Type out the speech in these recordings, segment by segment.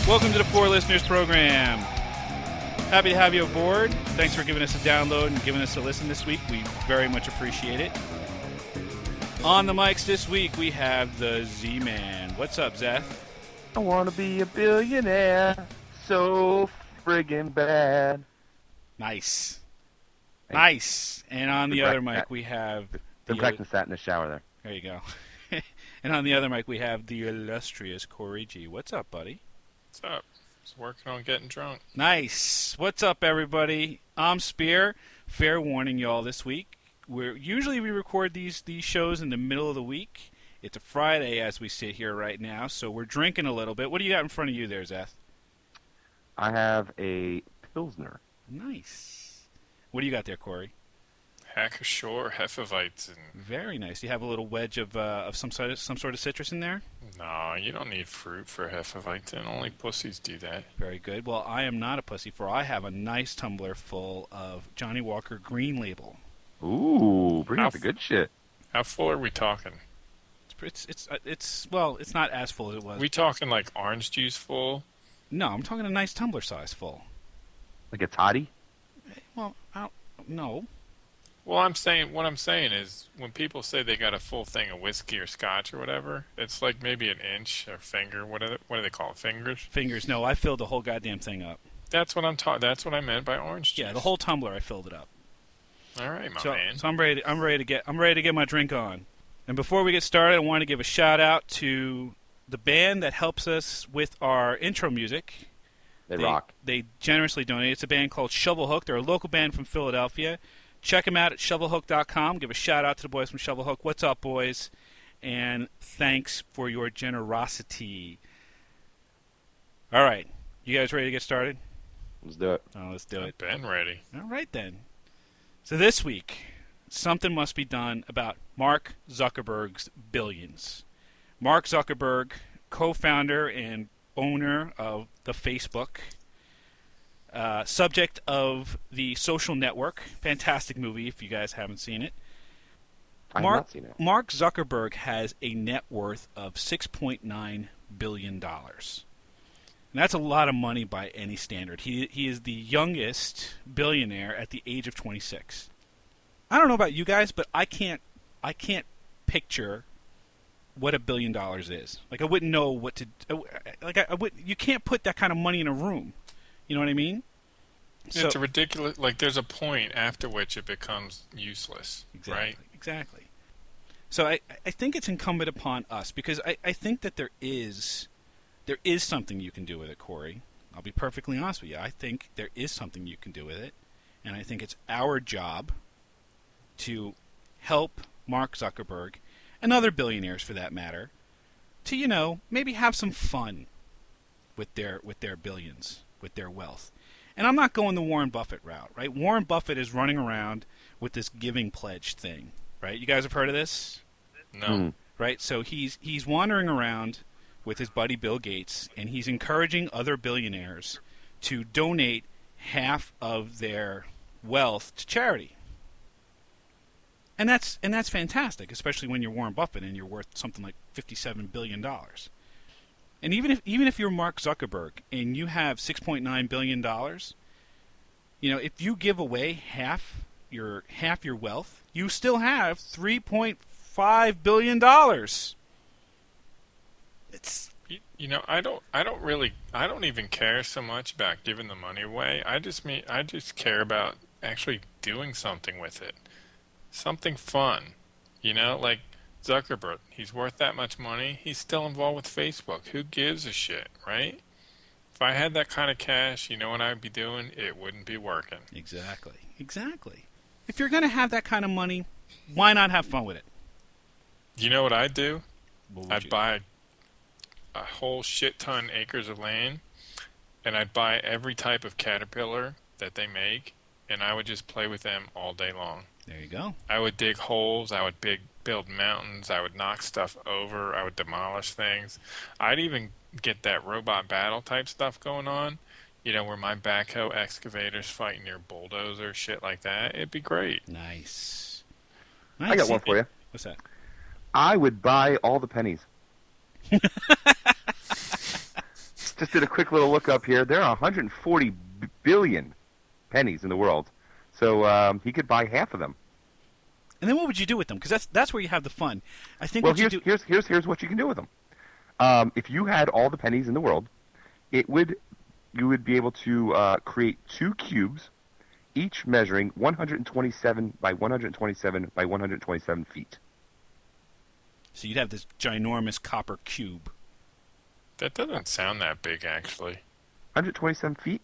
Welcome to the Poor Listeners Program. Happy to have you aboard. Thanks for giving us a download and giving us a listen this week. We very much appreciate it. On the mics this week, we have the Z-Man. What's up, Zeth? I want to be a billionaire so friggin' bad. Nice. Thanks. Nice. And on the other mic, we have... Been practicing that in the shower there. There you go. And on the other mic, we have the illustrious Corey G. What's up, buddy? What's up? Just working on getting drunk. Nice. What's up, everybody? I'm Spear. Fair warning, y'all, this week. Usually we record these shows in the middle of the week. It's a Friday as we sit here right now, so we're drinking a little bit. What do you got in front of you there, Zeth? I have a Pilsner. Nice. What do you got there, Corey? Hacker-Shore Hefeweizen. Very nice. You have a little wedge of some sort of citrus in there? No, you don't need fruit for Hefeweizen. Only pussies do that. Very good. Well, I am not a pussy, for I have a nice tumbler full of Johnny Walker Green Label. Ooh, bring out the good shit. How full are we talking? It's not as full as it was. We talking like orange juice full? No, I'm talking a nice tumbler size full. Like a toddy? Well, no. Well, what I'm saying is, when people say they got a full thing of whiskey or scotch or whatever, it's like maybe an inch or finger. What do they call it? Fingers? Fingers. No, I filled the whole goddamn thing up. That's what That's what I meant by orange juice. Yeah, the whole tumbler. I filled it up. All right, my man. So I'm ready to get my drink on. And before we get started, I want to give a shout out to the band that helps us with our intro music. They rock. They generously donate. It's a band called Shovelhook. They're a local band from Philadelphia. Check them out at shovelhook.com. Give a shout out to the boys from Shovelhook. What's up, boys? And thanks for your generosity. All right. You guys ready to get started? Let's do it. Oh, let's do it. I've been ready. All right, then. So this week, something must be done about Mark Zuckerberg's billions. Mark Zuckerberg, co-founder and owner of the Facebook, subject of The Social Network. Fantastic movie if you guys haven't seen it. I have not seen it. Mark Zuckerberg has a net worth of $6.9 billion. And that's a lot of money by any standard. He is the youngest billionaire at the age of 26. I don't know about you guys, but I can't picture what $1 billion is. Like, I wouldn't know what to... you can't put that kind of money in a room. You know what I mean? It's a ridiculous... Like, there's a point after which it becomes useless, right? Exactly. So I think it's incumbent upon us, because I think that there is something you can do with it, Corey. I'll be perfectly honest with you. I think there is something you can do with it, and I think it's our job to help Mark Zuckerberg, and other billionaires for that matter, to, maybe have some fun with their billions, with their wealth. And I'm not going the Warren Buffett route, right? Warren Buffett is running around with this giving pledge thing, right? You guys have heard of this? No. Right? So he's wandering around with his buddy Bill Gates, and he's encouraging other billionaires to donate half of their wealth to charity. And that's fantastic, especially when you're Warren Buffett and you're worth something like $57 billion. And even if you're Mark Zuckerberg and you have $6.9 billion, if you give away half your wealth, you still have $3.5 billion. It's I don't even care so much about giving the money away. I just care about actually doing something with it. Something fun. Like Zuckerberg, he's worth that much money. He's still involved with Facebook. Who gives a shit, right? If I had that kind of cash, you know what I'd be doing? It wouldn't be working. Exactly. If you're going to have that kind of money, why not have fun with it? You know what I'd do? I'd buy a whole shit ton acres of land, and I'd buy every type of caterpillar that they make, and I would just play with them all day long. There you go. I would dig holes. I would build mountains. I would knock stuff over. I would demolish things. I'd even get that robot battle type stuff going on, where my backhoe excavators fighting your bulldozer, shit like that. It'd be great. Nice. I got one for you. What's that? I would buy all the pennies. just did a quick little look up here. There are 140 billion pennies in the world, so he could buy half of them. And then what would you do with them? Because that's where you have the fun. I think. Well, what here's what you can do with them. If you had all the pennies in the world, you would be able to create 2 cubes, each measuring 127 by 127 by 127 feet. So you'd have this ginormous copper cube. That doesn't sound that big, actually. 127 feet?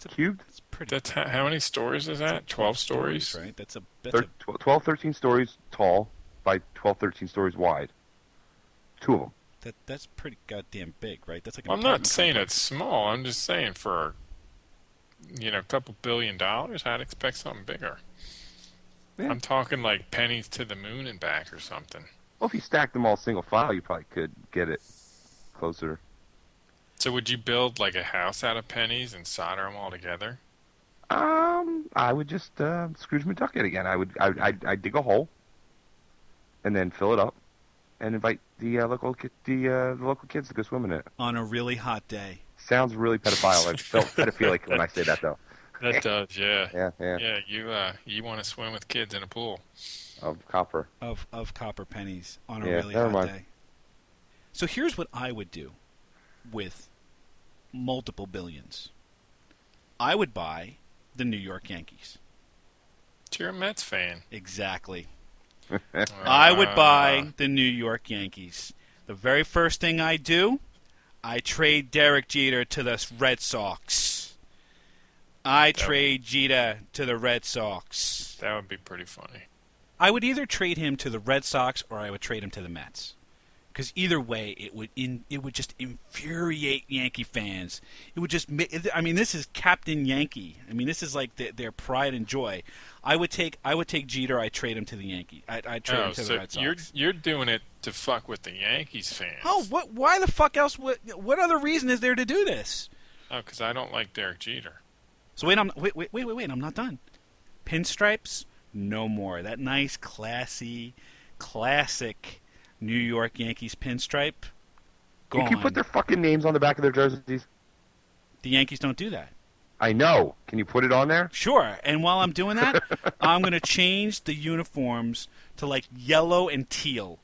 Cubed? It's pretty. That's how many stories is that? 12 stories? Right? That's 12, 13 stories tall by 12, 13 stories wide. 2 of them. That's pretty goddamn big, right? That's like an I'm not apartment saying complex. it's small. I'm just saying for, a couple $1 billion, I'd expect something bigger. Yeah. I'm talking like pennies to the moon and back or something. Well, if you stack them all single file, you probably could get it closer. So would you build like a house out of pennies and solder them all together? I would just Scrooge McDuck it again. I'd dig a hole, and then fill it up, and invite the local kids to go swim in it. On a really hot day. Sounds really pedophile. I felt pedophilic when I say that, though. That does, yeah. Yeah. Yeah, you want to swim with kids in a pool. Of copper. Of copper pennies on a Yeah, really never hot mind. day. So here's what I would do with multiple billions. I would buy the New York Yankees. So you're a Mets fan. Exactly. I would buy the New York Yankees. The very first thing I do, I trade Derek Jeter to the Red Sox. I trade Jeter to the Red Sox. That would be pretty funny. I would either trade him to the Red Sox or I would trade him to the Mets. Because either way, it would just infuriate Yankee fans. It would just, this is Captain Yankee. This is like their pride and joy. I would take Jeter. I trade him to the Yankee. I trade him to the Red Sox. You're doing it to fuck with the Yankees fans. Oh, what? Why the fuck else? What other reason is there to do this? Oh, because I don't like Derek Jeter. So wait, I'm not done. Pinstripes, no more. That nice, classy, classic New York Yankees pinstripe, gone. You can put their fucking names on the back of their jerseys. The Yankees don't do that. I know. Can you put it on there? Sure. And while I'm doing that, I'm going to change the uniforms to like yellow and teal.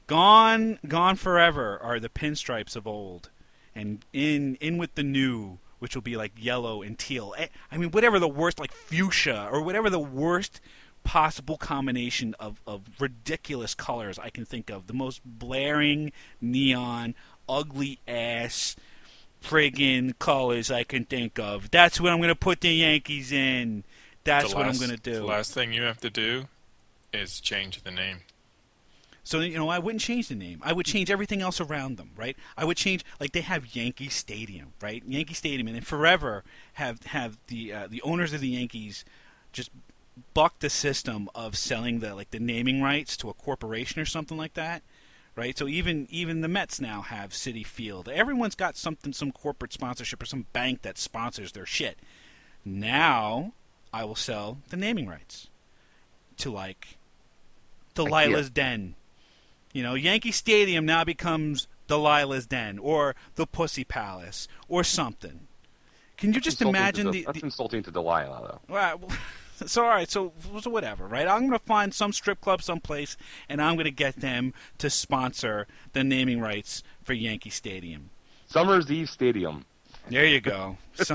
Gone forever are the pinstripes of old, and in with the new, which will be like yellow and teal. Whatever the worst, like fuchsia, or whatever the worst possible combination of ridiculous colors I can think of. The most blaring, neon, ugly-ass friggin' colors I can think of. That's what I'm going to put the Yankees in. That's what I'm going to do. The last thing you have to do is change the name. So, I wouldn't change the name. I would change everything else around them, right? I would change, like they have Yankee Stadium, right? Yankee Stadium, and then forever have the owners of the Yankees just buck the system of selling the naming rights to a corporation or something like that, right? So even the Mets now have Citi Field. Everyone's got some corporate sponsorship or some bank that sponsors their shit. Now I will sell the naming rights to like Delilah's Den. Yankee Stadium now becomes Delilah's Den or the Pussy Palace or something. Can you just imagine that's insulting to Delilah, though. Well, so all right, so whatever, right? I'm going to find some strip club someplace, and I'm going to get them to sponsor the naming rights for Yankee Stadium. Summer's Eve Stadium. There you go. So,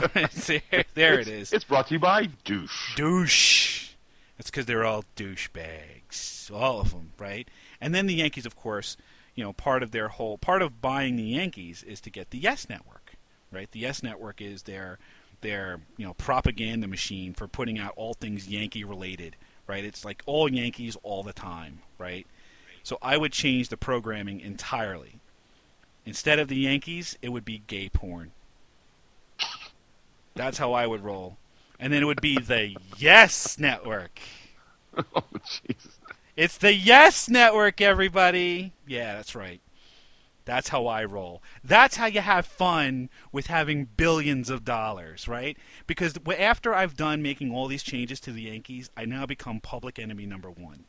there it is. It's brought to you by Douche. Douche. That's because they're all douchebags, all of them, right? And then the Yankees, of course, part of buying the Yankees is to get the Yes Network, right? The Yes Network is their propaganda machine for putting out all things Yankee related, right? It's like all Yankees all the time, right? So I would change the programming entirely. Instead of the Yankees, it would be gay porn. That's how I would roll. And then it would be the Yes Network. Oh, Jesus. It's the Yes Network, everybody. Yeah, that's right. That's how I roll. That's how you have fun with having billions of dollars, right? Because after I've done making all these changes to the Yankees, I now become public enemy number one.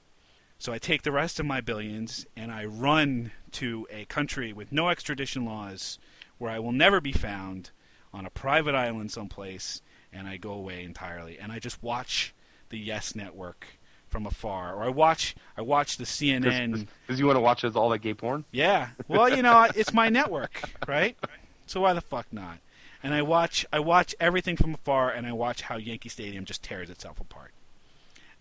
So I take the rest of my billions and I run to a country with no extradition laws where I will never be found on a private island someplace, and I go away entirely, and I just watch the Yes Network from afar, or I watch the CNN. Because you want to watch all that gay porn? Yeah, well, it's my network, right? So why the fuck not? And I watch everything from afar, and I watch how Yankee Stadium just tears itself apart.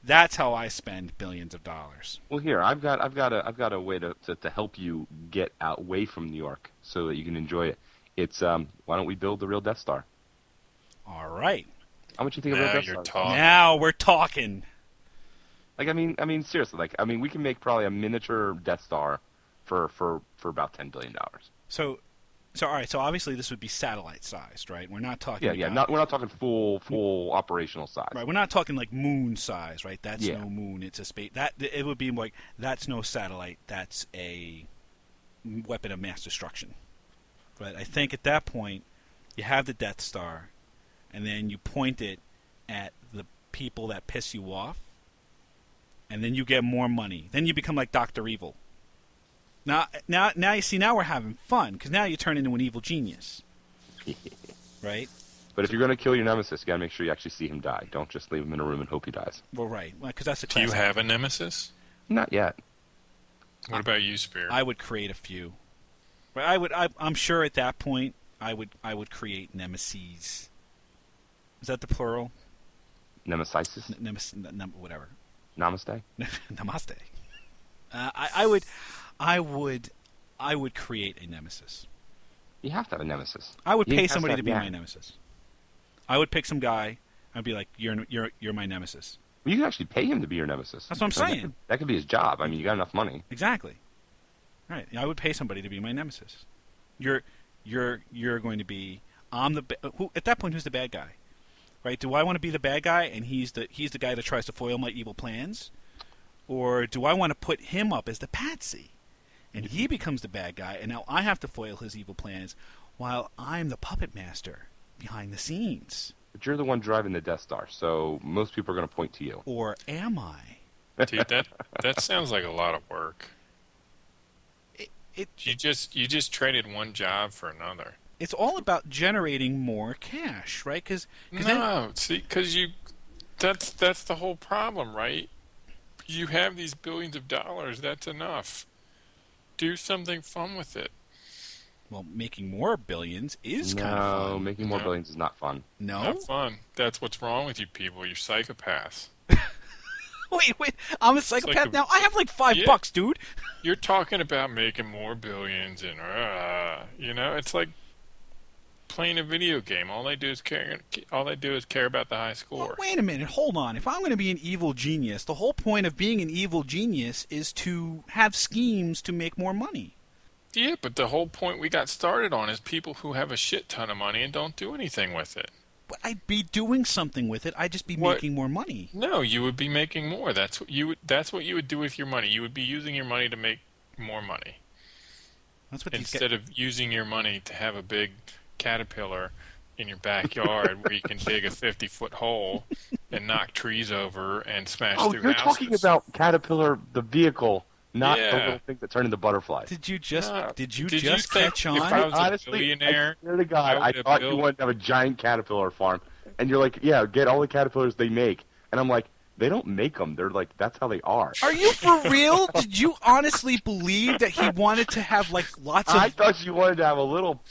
That's how I spend billions of dollars. Well, here I've got a way to help you get away from New York so that you can enjoy it. It's why don't we build the real Death Star? All right. How much do you think of real Now Death you're Star? talking. Now we're talking. Like I mean seriously, we can make probably a miniature Death Star for about $10 billion. So all right. So obviously this would be satellite sized, right? We're not talking. Yeah. We're not talking full operational size. Right. We're not talking like moon size, right? That's Yeah. no moon. It's a space. That it would be like that's no satellite. That's a weapon of mass destruction. But I think at that point, you have the Death Star, and then you point it at the people that piss you off, and then you get more money. Then you become like Dr. Evil. Now you see, now we're having fun, because now you turn into an evil genius. Right? But if you're going to kill your nemesis, you got to make sure you actually see him die. Don't just leave him in a room and hope he dies. Well, right. Because that's a Do you classic. have a nemesis? Not yet. What about you, Spear? I would create a few. Right, I'm sure at that point I would create nemesis. Is that the plural? Nemesis? Whatever. Namaste? Namaste. I would create a nemesis. You have to have a nemesis. I would You pay have to somebody have to be my that. nemesis. I would pick some guy and be like, "You're my nemesis." You can actually pay him to be your nemesis. That's what I'm saying. That could be his job. I mean, you got enough money. Exactly. Right. I would pay somebody to be my nemesis. You're going to be. Who at that point? Who's the bad guy? Right? Do I want to be the bad guy and he's the guy that tries to foil my evil plans, or do I want to put him up as the patsy, and he becomes the bad guy, and now I have to foil his evil plans, while I'm the puppet master behind the scenes? But you're the one driving the Death Star, so most people are going to point to you. Or am I? Dude, that sounds like a lot of work. It You just traded one job for another. it's all about generating more cash, right? Because that's the whole problem, right? You have these billions of dollars. That's enough. Do something fun with it. well, making more billions is No, kind of fun. making more No. billions is not fun. No, Not fun. That's what's wrong with you people. You're psychopaths. wait, I'm a psychopath a- now. I have like $5, Yeah. dude. You're talking about making more billions and it's like playing a video game. All they do is care about the high score. Well, wait a minute, hold on. If I'm going to be an evil genius, the whole point of being an evil genius is to have schemes to make more money. Yeah, but the whole point we got started on is people who have a shit ton of money and don't do anything with it. But I'd be doing something with it. I'd just be What? making more money. No, you would be making more. That's what you would do with your money. You would be using your money to make more money That's what these instead of using your money to have a big caterpillar in your backyard where you can dig a 50-foot hole and knock trees over and smash Oh, through you're houses. talking about Caterpillar, the vehicle, not the Yeah. little things that turn into butterflies. Did you just No. did you Did you just think catch if on? I was a Honestly, billionaire, I swear to God, I I would have thought you built- wanted to have a giant caterpillar farm, and you're like, yeah, get all the caterpillars they make, and I'm like, they don't make them. They're like, that's how they are. Are you for real? Did you honestly believe that he wanted to have like lots of? I thought you wanted to have a little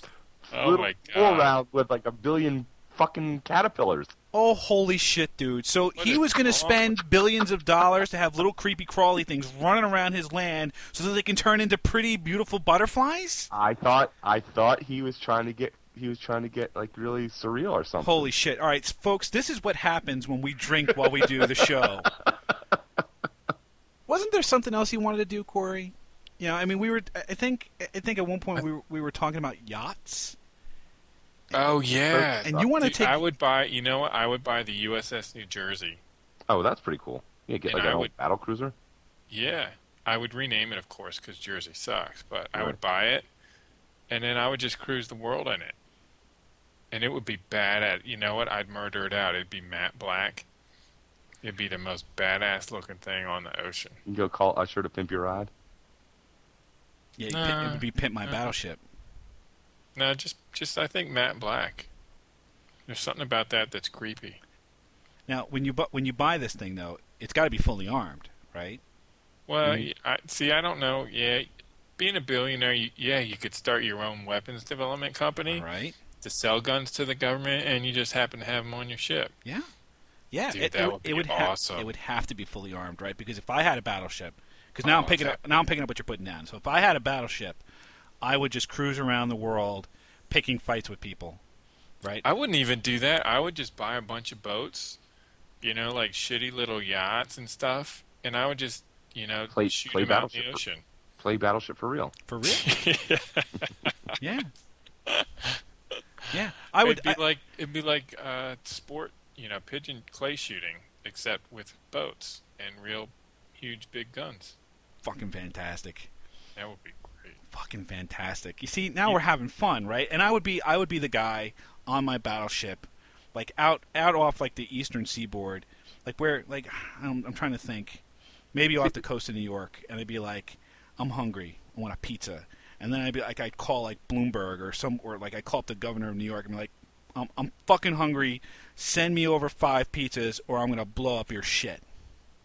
Oh my pull God. around with like a billion fucking caterpillars. Oh, holy shit, dude. So What he is was going to wrong spend billions of dollars to have little creepy crawly things running around his land so that they can turn into pretty beautiful butterflies? I thought he was trying to get like really surreal or something. Holy shit. All right, folks, this is what happens when we drink while we do the show. Wasn't there something else you wanted to do, Corey? You know, I mean, I think at one point we were talking about yachts. Oh yeah. And you want to Dude, take I would buy. You know what? I would buy the USS New Jersey. Oh, that's pretty cool. Yeah, get And like I an old would- battle cruiser. Yeah, I would rename it, of course, because Jersey sucks. But I Right. would buy it, and then I would just cruise the world in it. And it would be bad at. You know what? I'd murder it out. It'd be matte black. It'd be the most badass looking thing on the ocean. You can go call Usher to pimp your ride. Yeah, Nah. it would be Pimp My Battleship. No, just I think Matt Black. There's something about that that's creepy. Now, when you buy this thing, though, it's got to be fully armed, right? Well, Mm. I don't know. Yeah, being a billionaire, you could start your own weapons development All company right. to sell guns to the government, and you just happen to have them on your ship. Yeah. Yeah. Dude, that would be awesome. It would have to be fully armed, right? Because if I had a battleship, because Oh, now I'm picking up what you're putting down. So if I had a battleship, I would just cruise around the world, picking fights with people, right? I wouldn't even do that. I would just buy a bunch of boats, like shitty little yachts and stuff, and I would just, shoot Play them out in Battleship. the ocean. Play Battleship for real. For real? Yeah. Yeah. It'd be like sport, pigeon clay shooting, except with boats and real huge big guns. Fucking fantastic. That would be great. Fucking fantastic. You see, now we're having fun, right? And I would be the guy on my battleship, like out off like the eastern seaboard, like where like I'm trying to think, maybe off the coast of New York, and I'd be like, I'm hungry, I want a pizza, and then I'd call like Bloomberg or like I call up the governor of New York and be like, I'm fucking hungry, send me over 5 pizzas or I'm gonna blow up your shit.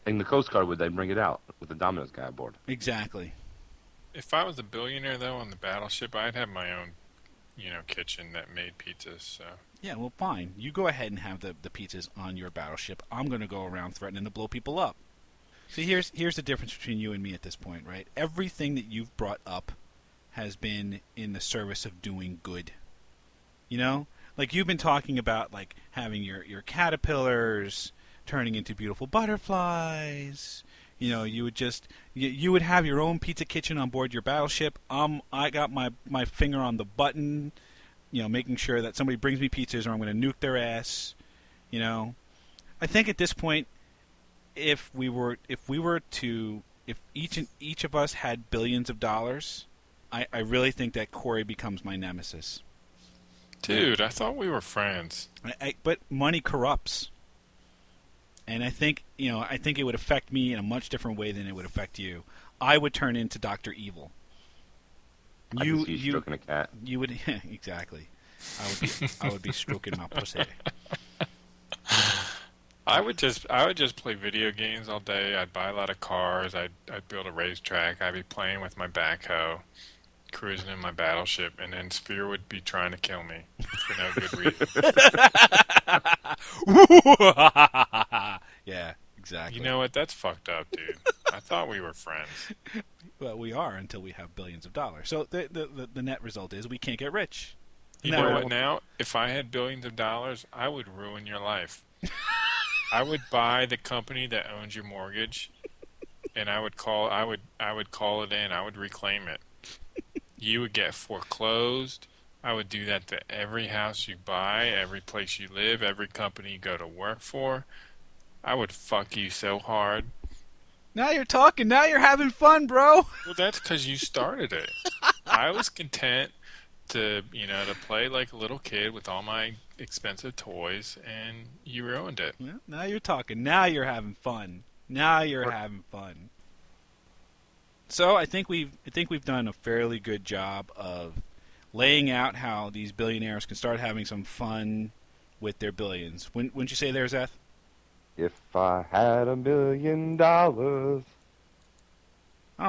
And the Coast Guard would then bring it out with the Domino's guy aboard. Exactly. If I was a billionaire, though, on the battleship, I'd have my own, kitchen that made pizzas. So Yeah, well, fine. You go ahead and have the pizzas on your battleship. I'm going to go around threatening to blow people up. See, here's the difference between you and me at this point, right? Everything that you've brought up has been in the service of doing good. You know? Like, you've been talking about, like, having your caterpillars turning into beautiful butterflies. You would just you would have your own pizza kitchen on board your battleship. I got my finger on the button, making sure that somebody brings me pizzas or I'm going to nuke their ass. I think at this point, if each of us had billions of dollars, I really think that Corey becomes my nemesis. dude, I thought we were friends. But money corrupts. And I think it would affect me in a much different way than it would affect you. I would turn into Dr. Evil. I can see you stroking a cat. You would exactly. I would be stroking my pussy. I would just play video games all day. I'd buy a lot of cars. I'd build a racetrack. I'd be playing with my backhoe, cruising in my battleship, and then Sphere would be trying to kill me for no good reason. Yeah, exactly. You know what? That's fucked up, dude. I thought we were friends. Well, we are until we have billions of dollars. So the net result is we can't get rich. You know what? Now, if I had billions of dollars, I would ruin your life. I would buy the company that owns your mortgage, and I would call it in. I would reclaim it. You would get foreclosed. I would do that to every house you buy, every place you live, every company you go to work for. I would fuck you so hard. Now you're talking. Now you're having fun, bro. Well, that's because you started it. I was content to play like a little kid with all my expensive toys, and you ruined it. Well, now you're talking. Now you're having fun. Now you're having fun. So I think we've done a fairly good job of laying out how these billionaires can start having some fun with their billions. Wouldn't you say there, Zeth? If I had $1 million, I don't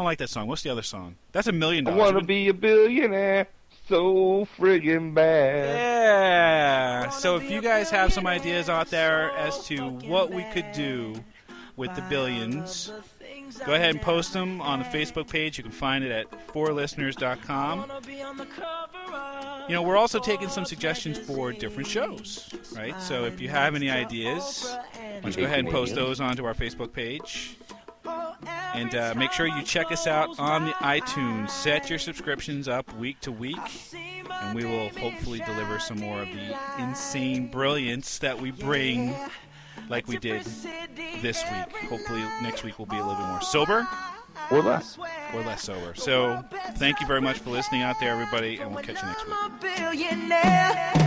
like that song. What's the other song? That's $1 million. I want to be a billionaire so friggin' bad. Yeah. So if you guys have some ideas out there as to what we could do with the billions, go ahead and post them on the Facebook page. You can find it at forlisteners.com. We're also taking some suggestions for different shows, right? So if you have any ideas, why don't you go ahead and post those onto our Facebook page. And make sure you check us out on the iTunes. Set your subscriptions up week to week, and we will hopefully deliver some more of the insane brilliance that we bring like we did this week. Hopefully next week we'll be a little bit more sober. Or less. Or less sober. So thank you very much for listening out there, everybody, and we'll catch you next week.